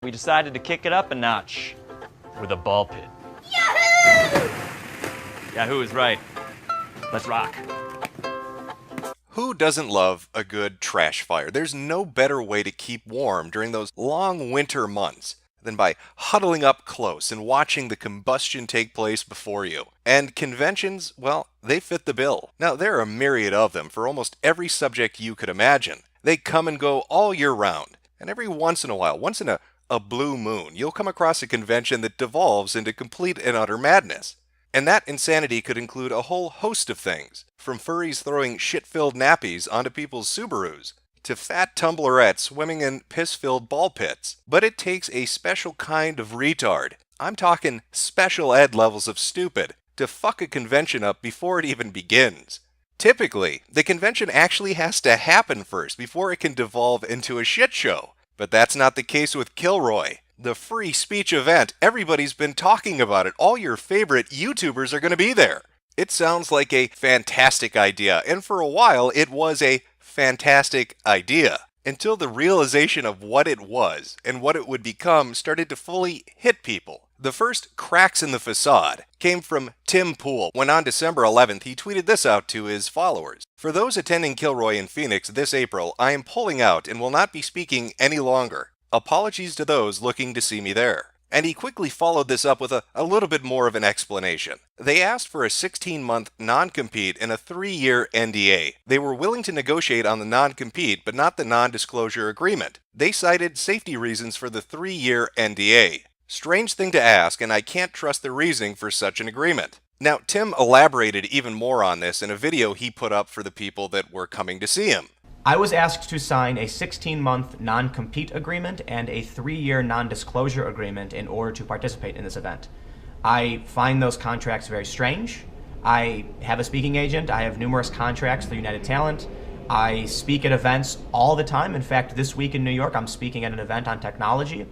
we decided to kick it up a notch with a ball pit. Yahoo! Yahoo is right. Let's rock. Who doesn't love a good trash fire? There's no better way to keep warm during those long winter months than by huddling up close and watching the combustion take place before you. And conventions, well, they fit the bill. Now, there are a myriad of them for almost every subject you could imagine. They come and go all year round. And every once in a while, once in a blue moon, you'll come across a convention that devolves into complete and utter madness. And that insanity could include a whole host of things, from furries throwing shit-filled nappies onto people's Subarus, to fat tumblerettes swimming in piss-filled ball pits. But it takes a special kind of retard, I'm talking special ed levels of stupid, to fuck a convention up before it even begins. Typically, the convention actually has to happen first before it can devolve into a shit show. But that's not the case with Kilroy. The free speech event, everybody's been talking about it. All your favorite YouTubers are going to be there. It sounds like a fantastic idea, and for a while it was a fantastic idea. Until the realization of what it was and what it would become started to fully hit people. The first cracks in the facade came from Tim Pool, when on December 11th he tweeted this out to his followers. For those attending Kilroy in Phoenix this April, I am pulling out and will not be speaking any longer. Apologies to those looking to see me there. And he quickly followed this up with a little bit more of an explanation. They asked for a 16-month non-compete and a 3-year NDA. They were willing to negotiate on the non-compete, but not the non-disclosure agreement. They cited safety reasons for the 3-year NDA. Strange thing to ask, and I can't trust the reasoning for such an agreement. Now, Tim elaborated even more on this in a video he put up for the people that were coming to see him. I was asked to sign a 16-month non-compete agreement and a 3-year non-disclosure agreement in order to participate in this event. I find those contracts very strange. I have a speaking agent. I have numerous contracts through United Talent. I speak at events all the time. In fact, this week in New York, I'm speaking at an event on technology.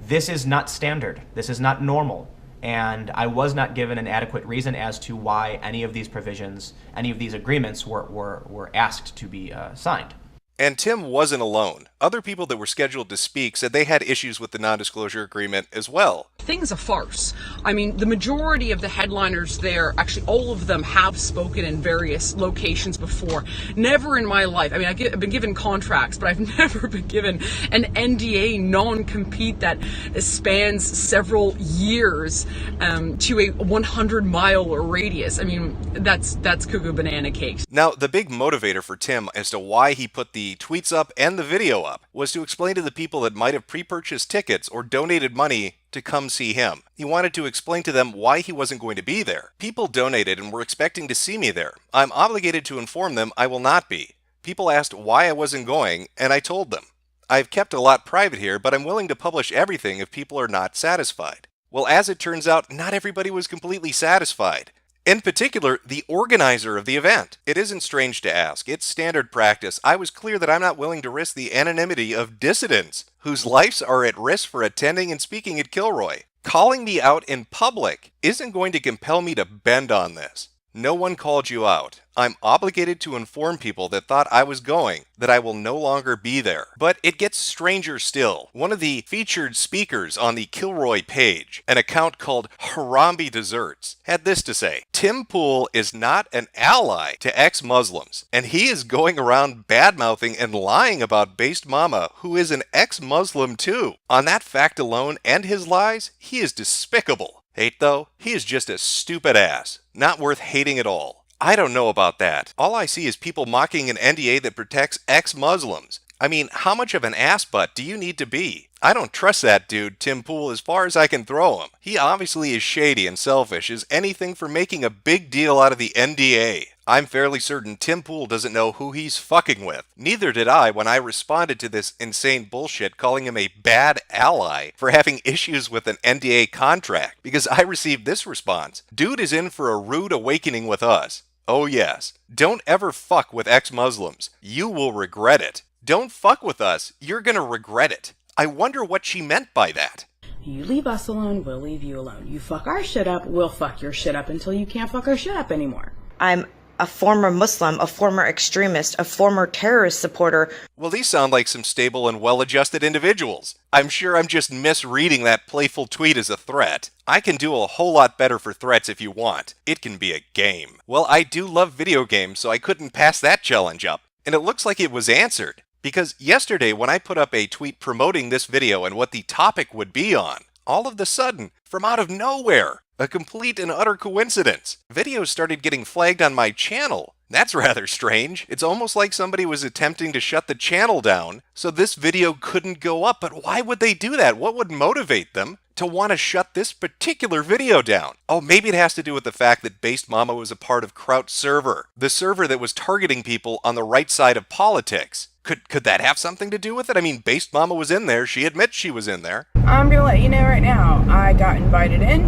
This is not standard. This is not normal. And I was not given an adequate reason as to why any of these provisions, any of these agreements were asked to be signed. And Tim wasn't alone. Other people that were scheduled to speak said they had issues with the non-disclosure agreement as well. Thing's a farce. I mean, the majority of the headliners there, actually all of them have spoken in various locations before. Never in my life, I mean, I've been given contracts, but I've never been given an NDA non-compete that spans several years to a 100-mile radius. I mean, that's cuckoo banana cakes. Now, the big motivator for Tim as to why he put the tweets up and the video up was to explain to the people that might have pre-purchased tickets or donated money to come see him. He wanted to explain to them why he wasn't going to be there. People donated and were expecting to see me there. I'm obligated to inform them I will not be. People asked why I wasn't going, and I told them. I've kept a lot private here, but I'm willing to publish everything if people are not satisfied. Well, as it turns out, not everybody was completely satisfied. In particular, the organizer of the event. It isn't strange to ask. It's standard practice. I was clear that I'm not willing to risk the anonymity of dissidents whose lives are at risk for attending and speaking at Kilroy. Calling me out in public isn't going to compel me to bend on this. No one called you out. I'm obligated to inform people that thought I was going that I will no longer be there. But it gets stranger still. One of the featured speakers on the Kilroy page, an account called Harambe Desserts, had this to say: Tim Pool is not an ally to ex-Muslims, and he is going around bad-mouthing and lying about Based Mama, who is an ex-Muslim too. On that fact alone and his lies, he is despicable. Hate though? He is just a stupid ass. Not worth hating at all. I don't know about that. All I see is people mocking an NDA that protects ex-Muslims. I mean, how much of an ass butt do you need to be? I don't trust that dude, Tim Pool, as far as I can throw him. He obviously is shady and selfish as anything for making a big deal out of the NDA. I'm fairly certain Tim Pool doesn't know who he's fucking with. Neither did I when I responded to this insane bullshit calling him a bad ally for having issues with an NDA contract, because I received this response: dude is in for a rude awakening with us. Oh yes. Don't ever fuck with ex-Muslims. You will regret it. Don't fuck with us. You're gonna regret it. I wonder what she meant by that. You leave us alone, we'll leave you alone. You fuck our shit up, we'll fuck your shit up until you can't fuck our shit up anymore. I'm a former Muslim, a former extremist, a former terrorist supporter. Well, these sound like some stable and well-adjusted individuals. I'm sure I'm just misreading that playful tweet as a threat. I can do a whole lot better for threats if you want. It can be a game. Well, I do love video games, so I couldn't pass that challenge up. And it looks like it was answered. Because yesterday, when I put up a tweet promoting this video and what the topic would be on, all of a sudden, from out of nowhere, a complete and utter coincidence, videos started getting flagged on my channel. That's rather strange. It's almost like somebody was attempting to shut the channel down so this video couldn't go up. But why would they do that? What would motivate them to want to shut this particular video down? Oh, maybe it has to do with the fact that Based Mama was a part of Trout server, the server that was targeting people on the right side of politics. Could that have something to do with it? I mean, Based Mama was in there. She admits she was in there. I'm gonna let you know right now, I got invited in,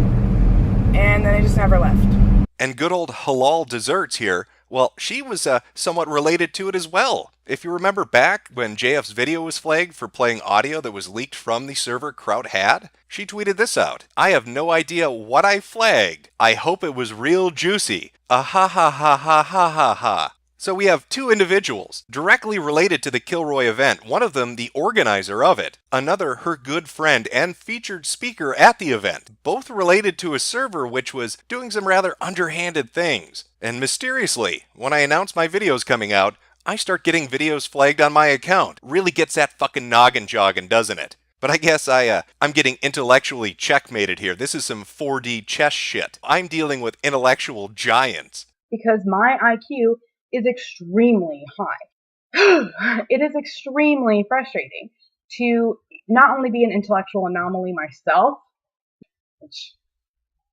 and then I just never left. And good old Halal Desserts here, well, she was somewhat related to it as well. If you remember back when JF's video was flagged for playing audio that was leaked from the server Trout had, she tweeted this out. I have no idea what I flagged. I hope it was real juicy. Ah ha ha ha ha ha ha ha. So we have two individuals directly related to the Kilroy event, one of them the organizer of it, another her good friend and featured speaker at the event, both related to a server which was doing some rather underhanded things. And mysteriously, when I announce my videos coming out, I start getting videos flagged on my account. Really gets that fucking noggin jogging, doesn't it? But I guess I'm getting intellectually checkmated here. This is some 4D chess shit. I'm dealing with intellectual giants. Because my IQ is extremely high. It is extremely frustrating to not only be an intellectual anomaly myself, which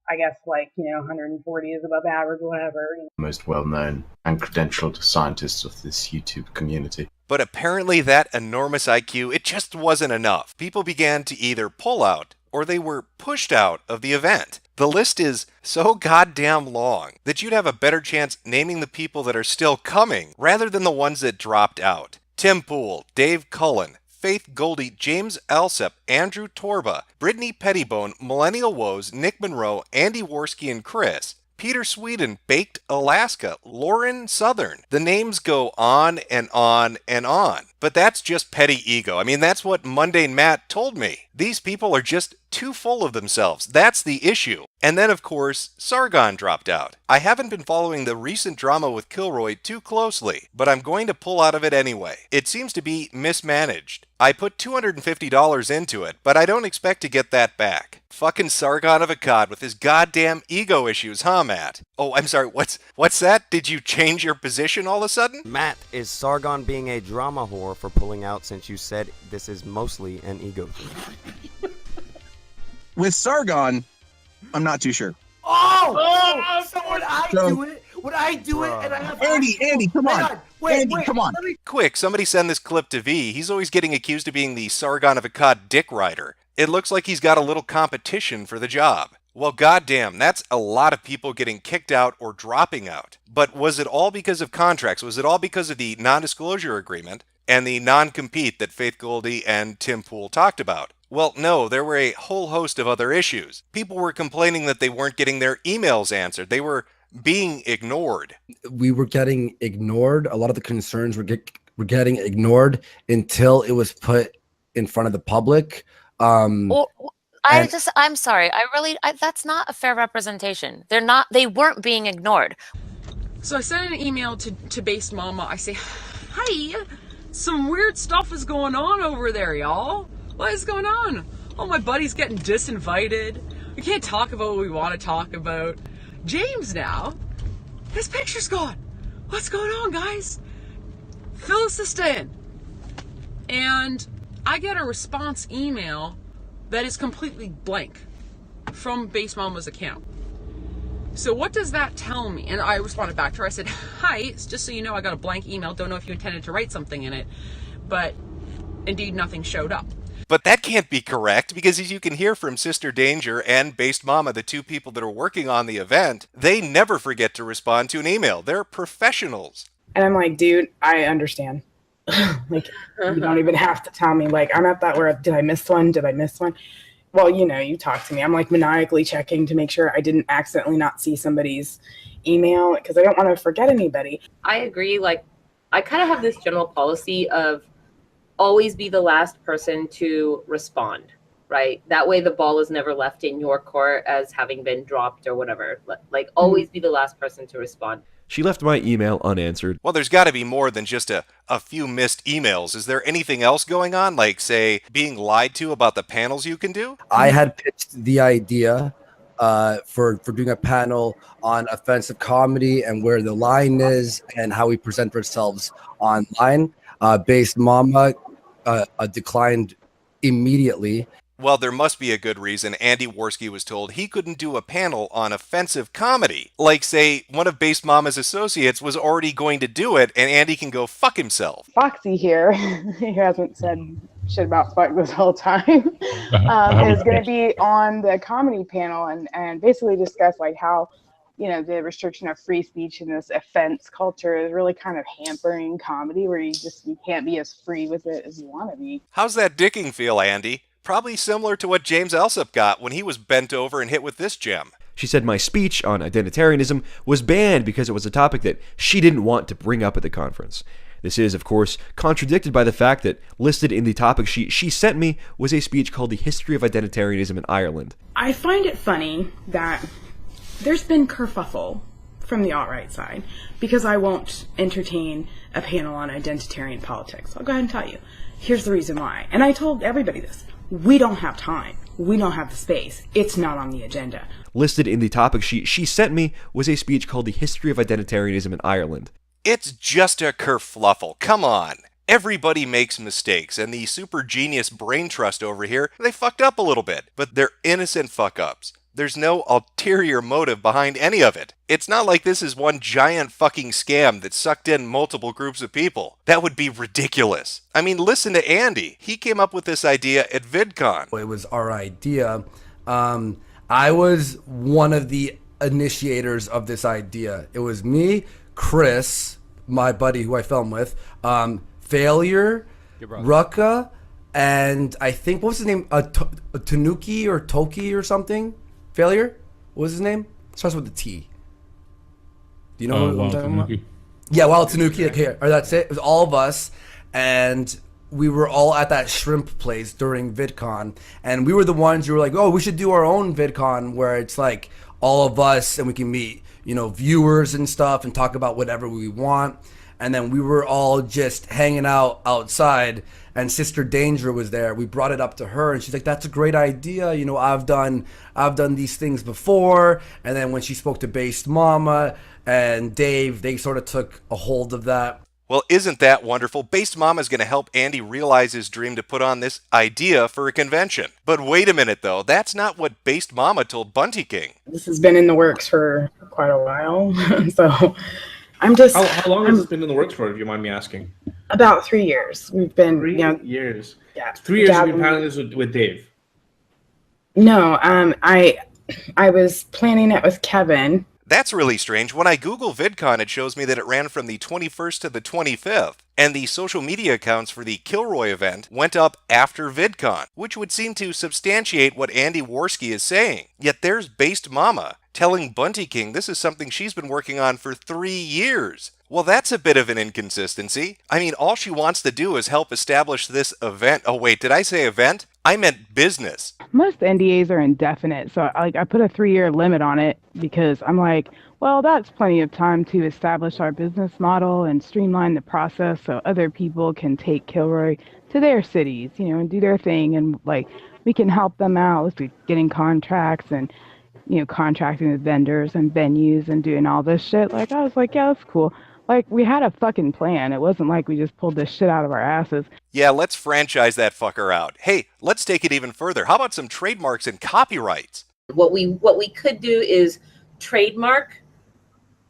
I guess 140 is above average, whatever. Most well-known and credentialed scientists of this YouTube community. But apparently that enormous IQ, it just wasn't enough. People began to either pull out or they were pushed out of the event. The list is so goddamn long that you'd have a better chance naming the people that are still coming rather than the ones that dropped out. Tim Pool, Dave Cullen, Faith Goldie, James Alsep, Andrew Torba, Brittany Pettibone, Millennial Woes, Nick Monroe, Andy Worski and Chris, Peter Sweden, Baked Alaska, Lauren Southern. The names go on and on and on. But that's just petty ego. I mean, that's what Mundane Matt told me. These people are just too full of themselves. That's the issue. And then, of course, Sargon dropped out. I haven't been following the recent drama with Kilroy too closely, but I'm going to pull out of it anyway. It seems to be mismanaged. I put $250 into it, but I don't expect to get that back. Fucking Sargon of Akkad with his goddamn ego issues, huh, Matt? Oh, I'm sorry, what's that? Did you change your position all of a sudden? Matt, is Sargon being a drama whore for pulling out since you said this is mostly an ego thing? With Sargon, I'm not too sure. So would I do it? Would I do it? And I have Andy, come on. Wait, come on. Quick, somebody send this clip to V. He's always getting accused of being the Sargon of Akkad dick rider. It looks like he's got a little competition for the job. Well, goddamn, that's a lot of people getting kicked out or dropping out. But was it all because of contracts? Was it all because of the non-disclosure agreement and the non-compete that Faith Goldie and Tim Pool talked about? Well, no, there were a whole host of other issues. People were complaining that they weren't getting their emails answered. They were being ignored. We were getting ignored. A lot of the concerns were getting ignored until it was put in front of the public. I'm sorry. That's not a fair representation. They weren't being ignored. So I sent an email to Based Mama. I say, hi, some weird stuff is going on over there, y'all. What is going on? Oh, my buddy's getting disinvited. We can't talk about what we want to talk about. James now, his picture's gone. What's going on, guys? Fill us in. And I get a response email that is completely blank from Based Mama's account. So what does that tell me? And I responded back to her. I said, hi, it's just so you know, I got a blank email. Don't know if you intended to write something in it, but indeed nothing showed up. But that can't be correct, because as you can hear from Sister Danger and Based Mama, the two people that are working on the event, they never forget to respond to an email. They're professionals. And I'm like, dude, I understand. You don't even have to tell me. I'm at that where, did I miss one? Well, you talk to me. I'm maniacally checking to make sure I didn't accidentally not see somebody's email because I don't want to forget anybody. I agree. Like, I kind of have this general policy of always be the last person to respond, right? That way the ball is never left in your court as having been dropped or whatever. Like, always be the last person to respond. She left my email unanswered. Well, there's got to be more than just a few missed emails. Is there anything else going on, like, say, being lied to about the panels you can do? I had pitched the idea for doing a panel on offensive comedy and where the line is and how we present ourselves online. Based Mama declined immediately. Well, there must be a good reason Andy Worski was told he couldn't do a panel on offensive comedy. Like, say, one of Based Mama's associates was already going to do it, and Andy can go fuck himself. Foxy here, he hasn't said shit about fuck this whole time, is going to be on the comedy panel and basically discuss like how, you know, the restriction of free speech in this offense culture is really kind of hampering comedy, where you can't be as free with it as you want to be. How's that dicking feel, Andy? Probably similar to what James Alsop got when he was bent over and hit with this gem. She said my speech on identitarianism was banned because it was a topic that she didn't want to bring up at the conference. This is, of course, contradicted by the fact that listed in the topic sheet she sent me was a speech called The History of Identitarianism in Ireland. I find it funny that there's been kerfuffle from the alt-right side because I won't entertain a panel on identitarian politics. I'll go ahead and tell you. Here's the reason why. And I told everybody this. We don't have time. We don't have the space. It's not on the agenda. Listed in the topic sheet she sent me was a speech called The History of Identitarianism in Ireland. It's just a kerfluffle. Come on. Everybody makes mistakes, and the super genius brain trust over here, they fucked up a little bit, but they're innocent fuck-ups. There's no ulterior motive behind any of it. It's not like this is one giant fucking scam that sucked in multiple groups of people. That would be ridiculous. I mean, listen to Andy. He came up with this idea at VidCon. It was our idea. I was one of the initiators of this idea. It was me, Chris, my buddy who I film with, Failure, Rucka, and I think, what was his name? Tanuki or Toki or something? Failure? What was his name? Starts with a T. Do you know what I'm talking about? Yeah, Wild Tanuki. Okay, or that's it. It was all of us, and we were all at that shrimp place during VidCon, and we were the ones who were like, oh, we should do our own VidCon where it's like all of us and we can meet, you know, viewers and stuff and talk about whatever we want. And then we were all just hanging out outside, and Sister Danger was there. We brought it up to her, and she's like, that's a great idea. You know, I've done these things before. And then when she spoke to Based Mama and Dave, they sort of took a hold of that. Well, isn't that wonderful? Based Mama is going to help Andy realize his dream to put on this idea for a convention. But wait a minute, though. That's not what Based Mama told Bunty King. This has been in the works for quite a while. So I'm just... How long has this been in the works for, if you mind me asking? About 3 years. We've been... 3 you know, years? Yeah. 3 years you've been planning this with Dave? No, I was planning it with Kevin. That's really strange. When I Google VidCon, it shows me that it ran from the 21st to the 25th, and the social media accounts for the Kilroy event went up after VidCon, which would seem to substantiate what Andy Worski is saying. Yet there's Based Mama telling Bunty King this is something she's been working on for 3 years. Well, that's a bit of an inconsistency. I mean, all she wants to do is help establish this event. Oh, wait, did I say event? I meant business. Most NDAs are indefinite, so I put a 3-year limit on it because I'm like, well, that's plenty of time to establish our business model and streamline the process so other people can take Kilroy to their cities, you know, and do their thing, and like we can help them out with getting contracts and, you know, contracting with vendors and venues and doing all this shit. Like, I was like, yeah, that's cool. Like, we had a fucking plan. It wasn't like we just pulled this shit out of our asses. Yeah, let's franchise that fucker out. Hey, let's take it even further. How about some trademarks and copyrights? What we could do is trademark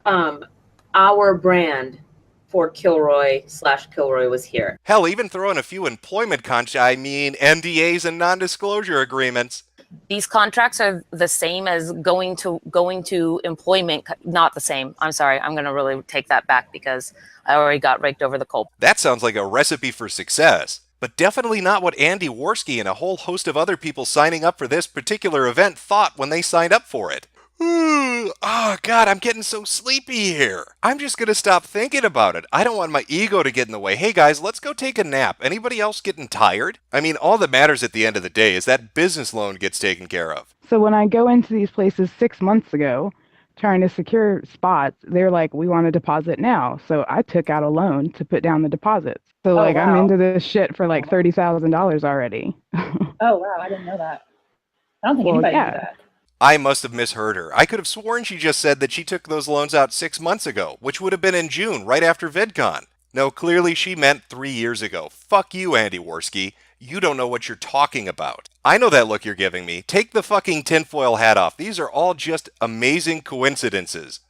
our brand for Kilroy/Kilroy was here. Hell, even throw in a few employment NDAs and non-disclosure agreements. These contracts are the same as going to employment. Not the same. I'm sorry. I'm going to really take that back because I already got raked over the coal. That sounds like a recipe for success, but definitely not what Andy Worski and a whole host of other people signing up for this particular event thought when they signed up for it. Oh, God, I'm getting so sleepy here. I'm just going to stop thinking about it. I don't want my ego to get in the way. Hey, guys, let's go take a nap. Anybody else getting tired? I mean, all that matters at the end of the day is that business loan gets taken care of. So when I go into these places 6 months ago, trying to secure spots, they're like, we want a deposit now. So I took out a loan to put down the deposits. So Oh, like I'm wow. into this shit for like $30,000 already. Oh, wow. I didn't know that. I don't think Well, anybody yeah. knew that. I must have misheard her. I could have sworn she just said that she took those loans out 6 months ago, which would have been in June, right after VidCon. No, clearly she meant 3 years ago. Fuck you, Andy Worski. You don't know what you're talking about. I know that look you're giving me. Take the fucking tinfoil hat off. These are all just amazing coincidences.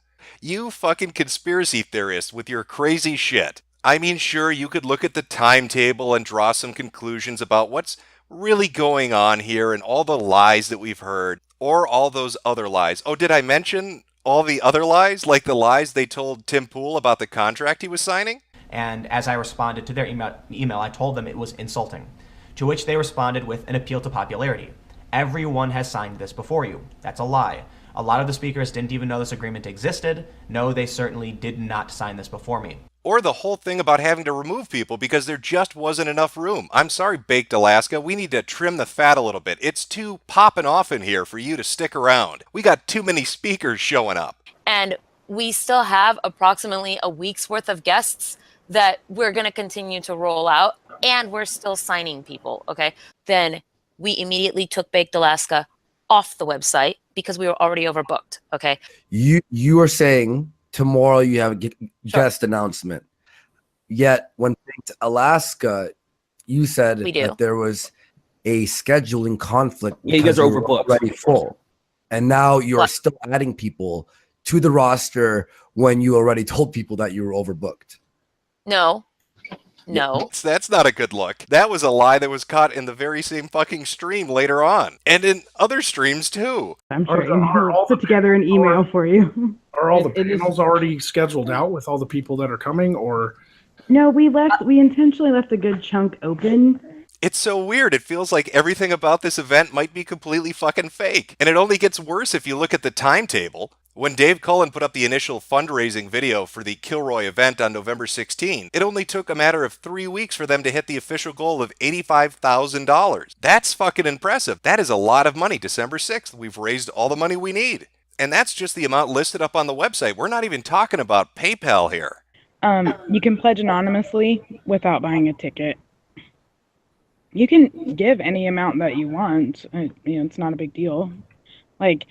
You fucking conspiracy theorists with your crazy shit. I mean, sure, you could look at the timetable and draw some conclusions about what's really going on here and all the lies that we've heard, or all those other lies. Oh, did I mention all the other lies? Like the lies they told Tim Pool about the contract he was signing? And as I responded to their email, I told them it was insulting, to which they responded with an appeal to popularity. Everyone has signed this before you. That's a lie. A lot of the speakers didn't even know this agreement existed. No, they certainly did not sign this before me. Or the whole thing about having to remove people because there just wasn't enough room. I'm sorry, Baked Alaska, we need to trim the fat a little bit. It's too popping off in here for you to stick around. We got too many speakers showing up. And we still have approximately a week's worth of guests that we're going to continue to roll out, and we're still signing people, okay? Then we immediately took Baked Alaska off the website because we were already overbooked, okay? You are saying tomorrow you have a guest announcement. Yet when Baked Alaska, you said that there was a scheduling conflict. Yeah, you guys are overbooked. Already full. And now you're still adding people to the roster when you already told people that you were overbooked. No. That's not a good look. That was a lie that was caught in the very same fucking stream later on. And in other streams too. I'm sure he'll put together an email for you. Are all the panels already scheduled out with all the people that are coming, or? No, we intentionally left a good chunk open. It's so weird. It feels like everything about this event might be completely fucking fake. And it only gets worse if you look at the timetable. When Dave Cullen put up the initial fundraising video for the Kilroy event on November 16, it only took a matter of 3 weeks for them to hit the official goal of $85,000. That's fucking impressive. That is a lot of money. December 6th, we've raised all the money we need. And that's just the amount listed up on the website. We're not even talking about PayPal here. You can pledge anonymously without buying a ticket. You can give any amount that you want. It's not a big deal. Like,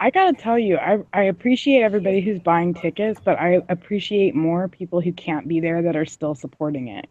I gotta tell you, I appreciate everybody who's buying tickets, but I appreciate more people who can't be there that are still supporting it.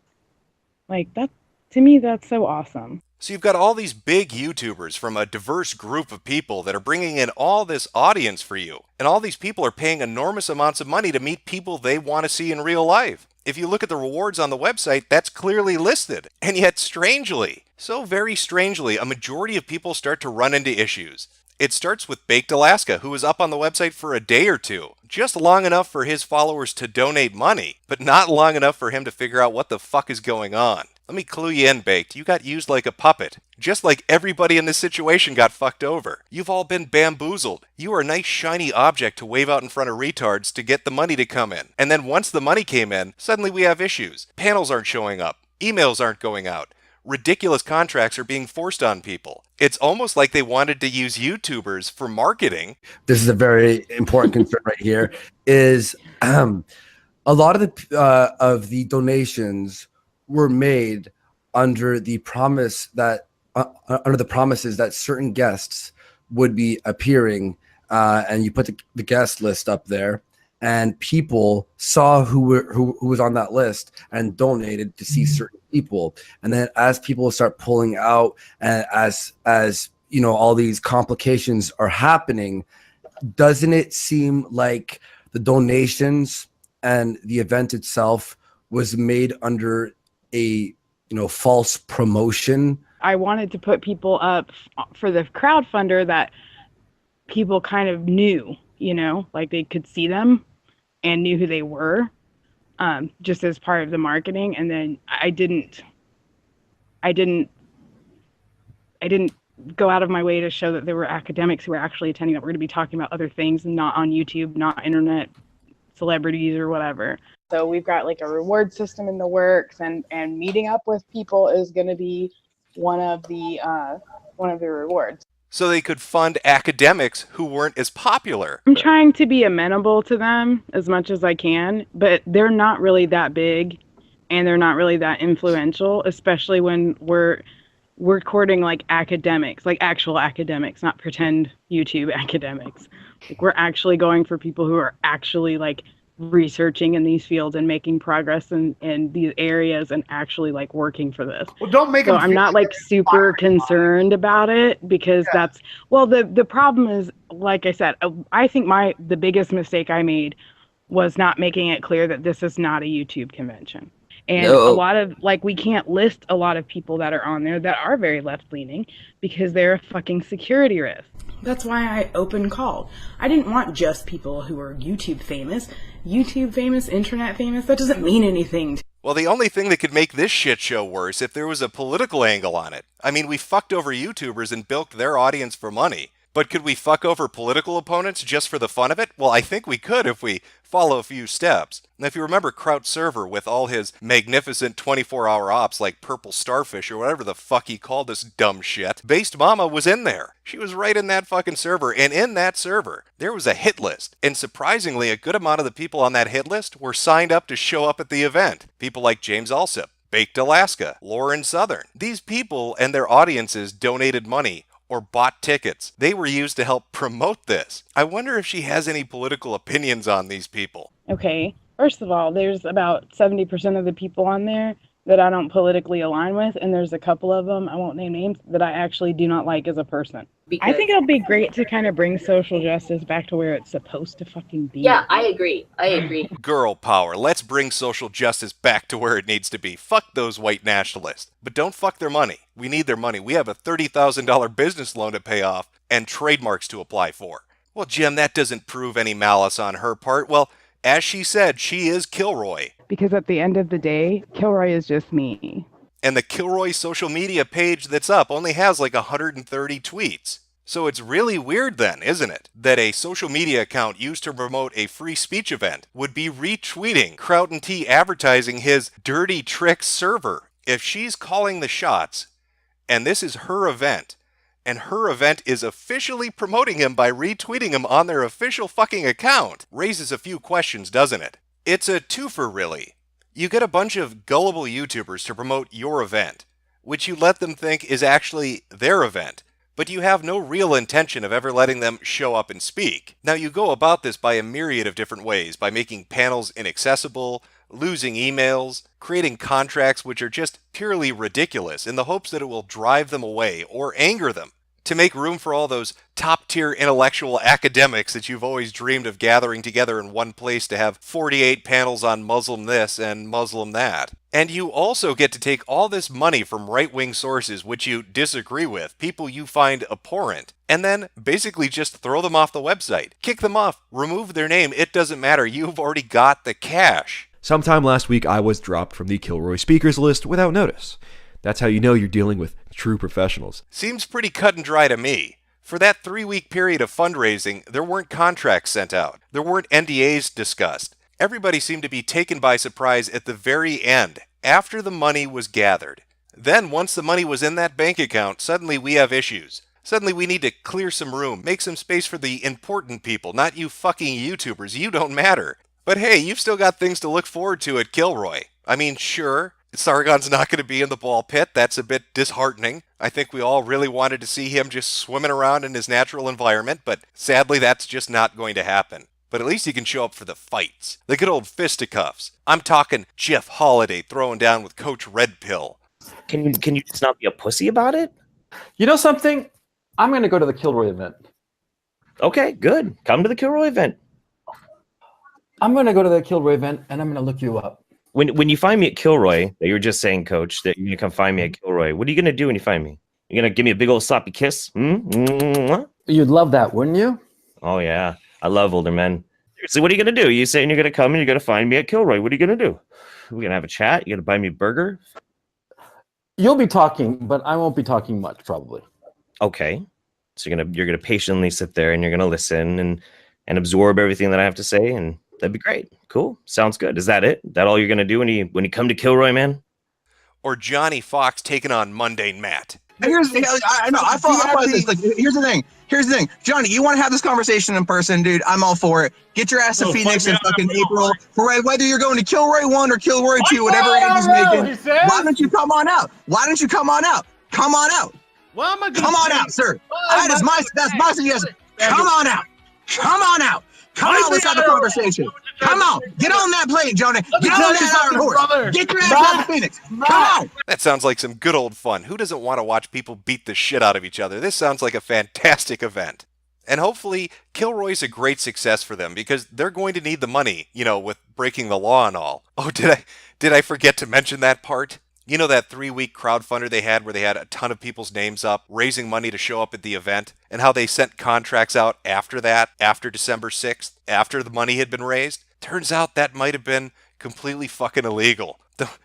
Like, that, to me, that's so awesome. So you've got all these big YouTubers from a diverse group of people that are bringing in all this audience for you. And all these people are paying enormous amounts of money to meet people they want to see in real life. If you look at the rewards on the website, that's clearly listed. And yet, strangely, so very strangely, a majority of people start to run into issues. It starts with Baked Alaska, who was up on the website for a day or two, just long enough for his followers to donate money, but not long enough for him to figure out what the fuck is going on. Let me clue you in, Baked. You got used like a puppet. Just like everybody in this situation got fucked over. You've all been bamboozled. You are a nice shiny object to wave out in front of retards to get the money to come in. And then once the money came in, suddenly we have issues. Panels aren't showing up. Emails aren't going out. Ridiculous contracts are being forced on people. It's almost like they wanted to use YouTubers for marketing. This is a very important concern right here. Is a lot of the donations were made under the promises that certain guests would be appearing, and you put the guest list up there, and people saw who was on that list and donated to see certain people. And then as people start pulling out, and as you know, all these complications are happening, doesn't it seem like the donations and the event itself was made under a false promotion? I wanted to put people up for the crowdfunder that people kind of knew, like they could see them and knew who they were, just as part of the marketing. And then I didn't go out of my way to show that there were academics who were actually attending, that we're going to be talking about other things and not on YouTube, not internet celebrities or whatever. So we've got like a reward system in the works, and meeting up with people is going to be one of the rewards. So they could fund academics who weren't as popular. I'm trying to be amenable to them as much as I can, but they're not really that big and they're not really that influential, especially when we're courting like academics, like actual academics, not pretend YouTube academics. Like we're actually going for people who are actually like researching in these fields and making progress in these areas and actually like working for this. Well, don't make so them I'm not like super concerned about it, because that's, well, the problem is, like I said, I think the biggest mistake I made was not making it clear that this is not a YouTube convention. And a lot of, like, we can't list a lot of people that are on there that are very left-leaning because they're a fucking security risk. That's why I open called. I didn't want just people who are YouTube famous, internet famous. That doesn't mean anything. Well, the only thing that could make this shit show worse if there was a political angle on it. I mean, we fucked over YouTubers and bilked their audience for money. But could we fuck over political opponents just for the fun of it? Well, I think we could if we follow a few steps. And if you remember Trout server with all his magnificent 24-hour ops like Purple Starfish or whatever the fuck he called this dumb shit, Based Mama was in there. She was right in that fucking server, and in that server, there was a hit list. And surprisingly, a good amount of the people on that hit list were signed up to show up at the event. People like James Alsip, Baked Alaska, Lauren Southern. These people and their audiences donated money or bought tickets. They were used to help promote this. I wonder if she has any political opinions on these people. Okay, first of all, there's about 70% of the people on there that I don't politically align with, and there's a couple of them, I won't name names, that I actually do not like as a person. I think it'll be great to kind of bring social justice back to where it's supposed to fucking be. Yeah, I agree. Girl power. Let's bring social justice back to where it needs to be. Fuck those white nationalists. But don't fuck their money. We need their money. We have a $30,000 business loan to pay off and trademarks to apply for. Well, Jim, that doesn't prove any malice on her part. Well, as she said, she is Kilroy. Because at the end of the day, Kilroy is just me. And the Kilroy social media page that's up only has like 130 tweets. So it's really weird then, isn't it, that a social media account used to promote a free speech event would be retweeting Trout and T advertising his dirty trick server. If she's calling the shots, and this is her event, and her event is officially promoting him by retweeting him on their official fucking account, raises a few questions, doesn't it? It's a twofer, really. You get a bunch of gullible YouTubers to promote your event, which you let them think is actually their event, but you have no real intention of ever letting them show up and speak. Now, you go about this by a myriad of different ways, by making panels inaccessible, losing emails, creating contracts which are just purely ridiculous in the hopes that it will drive them away or anger them, to make room for all those top-tier intellectual academics that you've always dreamed of gathering together in one place to have 48 panels on Muslim this and Muslim that. And you also get to take all this money from right-wing sources which you disagree with, people you find abhorrent, and then basically just throw them off the website. Kick them off, remove their name, it doesn't matter, you've already got the cash. Sometime last week, I was dropped from the Kilroy speakers list without notice. That's how you know you're dealing with true professionals. Seems pretty cut and dry to me. For that 3-week period of fundraising, there weren't contracts sent out. There weren't NDAs discussed. Everybody seemed to be taken by surprise at the very end, after the money was gathered. Then, once the money was in that bank account, suddenly we have issues. Suddenly we need to clear some room, make some space for the important people, not you fucking YouTubers. You don't matter. But hey, you've still got things to look forward to at Kilroy. I mean, sure, Sargon's not going to be in the ball pit. That's a bit disheartening. I think we all really wanted to see him just swimming around in his natural environment, but sadly that's just not going to happen. But at least he can show up for the fights. The good old fisticuffs. I'm talking Jeff Holiday throwing down with Coach Red Pill. Can you just not be a pussy about it? You know something? I'm going to go to the Kilroy event. Okay, good. Come to the Kilroy event. I'm going to go to the Kilroy event, and I'm going to look you up. When you find me at Kilroy, that you were just saying, Coach, that you're going to come find me at Kilroy, what are you going to do when you find me? You're going to give me a big old sloppy kiss? You'd love that, wouldn't you? Oh, yeah. I love older men. So what are you going to do? You saying you're going to come and you're going to find me at Kilroy. What are you going to do? We're going to have a chat? You're going to buy me a burger? You'll be talking, but I won't be talking much, probably. Okay. So you're gonna patiently sit there and you're gonna listen and absorb everything that I have to say, and that'd be great. Cool. Sounds good. Is that it? That all you're gonna do when you come to Kilroy, man? Or Johnny Fox taking on Mundane Matt. Here's I know I thought this. Like, here's the thing. Johnny, you want to have this conversation in person, dude? I'm all for it. Get your ass to Phoenix in fucking April. For whether you're going to Kilroy 1 or Kilroy 2, whatever Andy's making. Why don't you come on out? Come on out. Come on out, sir. That's my suggestion. Come on out. Come on, let's have a conversation. Come on, get on that plane, Johnny. Get on that iron horse. Get your ass out of Phoenix. Come on. That sounds like some good old fun. Who doesn't want to watch people beat the shit out of each other? This sounds like a fantastic event. And hopefully, Kilroy's a great success for them because they're going to need the money, with breaking the law and all. Oh, did I forget to mention that part? You know that 3-week crowdfunder they had where they had a ton of people's names up, raising money to show up at the event, and how they sent contracts out after that, after December 6th, after the money had been raised? Turns out that might have been completely fucking illegal.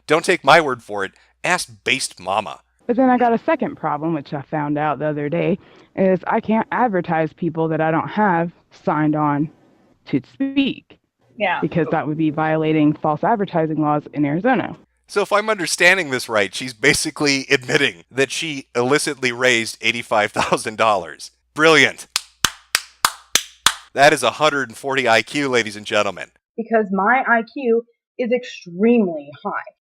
Don't take my word for it. Ask Based Mama. But then I got a second problem, which I found out the other day, is I can't advertise people that I don't have signed on to speak. Yeah. Because that would be violating false advertising laws in Arizona. So if I'm understanding this right, she's basically admitting that she illicitly raised $85,000. Brilliant. That is 140 IQ, ladies and gentlemen. Because my IQ is extremely high.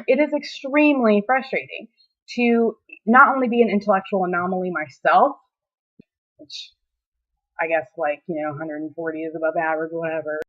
It is extremely frustrating to not only be an intellectual anomaly myself, which I guess 140 is above average, whatever.